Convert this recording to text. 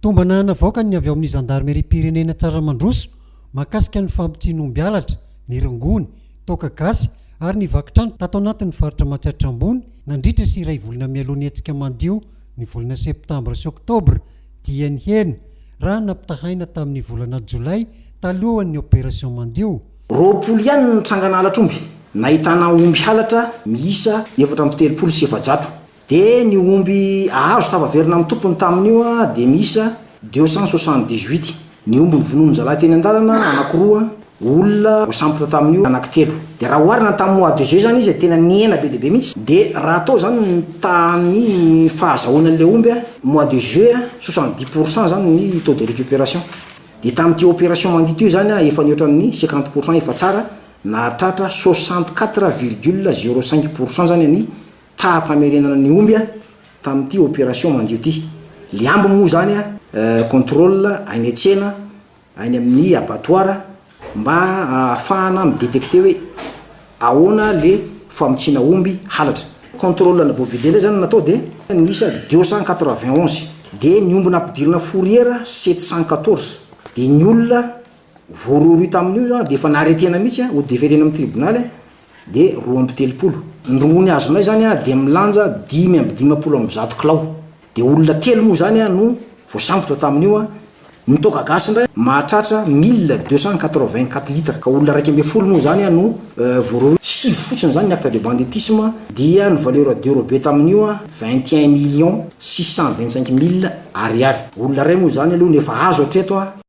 Tombana navoaka ny avy ao amin'ny zandarmeria pirenena Tsaramadroso mahakasika ny fampitsiana omby halatra, ny rongony, toaka gasy ary ny vakitrano tato anatin'ny faritra Matsatra ambony nandritra sy iray volana mialohan'ny hetsika mandio ny volana septambra sy oktobra dia Nihena raha nampitahaina tamin'ny volana jolay talohan'ny opération mandio. Roapolo ihany ny Nitsangana Halatr'Omby nahitana omby halatra miisa 430 sy 700. De ny omby ahazo tavaverina amin'ny tompony tamin'io de miisa 278. Ny omby novonoiny zalahy teny an-dalana anankiroa, olona voasambotra tamin'io anankitelo. De raha oharina tamin'ny mois de juillet zany izy tena niena be deaibe mihitsy. De raha atao zany ny tany fahazahoanan'le omby mois de juillet 70% zany ny taux de récupération. De tamin'ity opération mandio zany efa niohatran'ny 50% efa tsara nahatratra 64,05% zany ny taham-pamerenana ny omby tamin'ity opération mandio ty. Le ambo moa zany contrôle any an-tsena any amin'ny abattoir mba ahafahana midétecter hoe ahoana le famotsina omby halatra. Contrôle na bovidé zany natao de miisa 291. De ny omby nampidirina fourrière 714. De ny olona voarory tamin'io de efa naretena mihitsy ho déférena amin'ny tribunal de 230. Ny rongony azonay zany de milanja 5,10 kilao. De olona telo moa zany no voasambotra tamin'io. Ny toaka gasy ndray mahatratra 1284 litres. Ka olona 210 moa zany no voarory sivy fotsiny zany ny acte de banditisme dia ny valeur d'euro tamin'io 21 625 000 ariary. Olona ray moa zany aloha nefa azo hatreto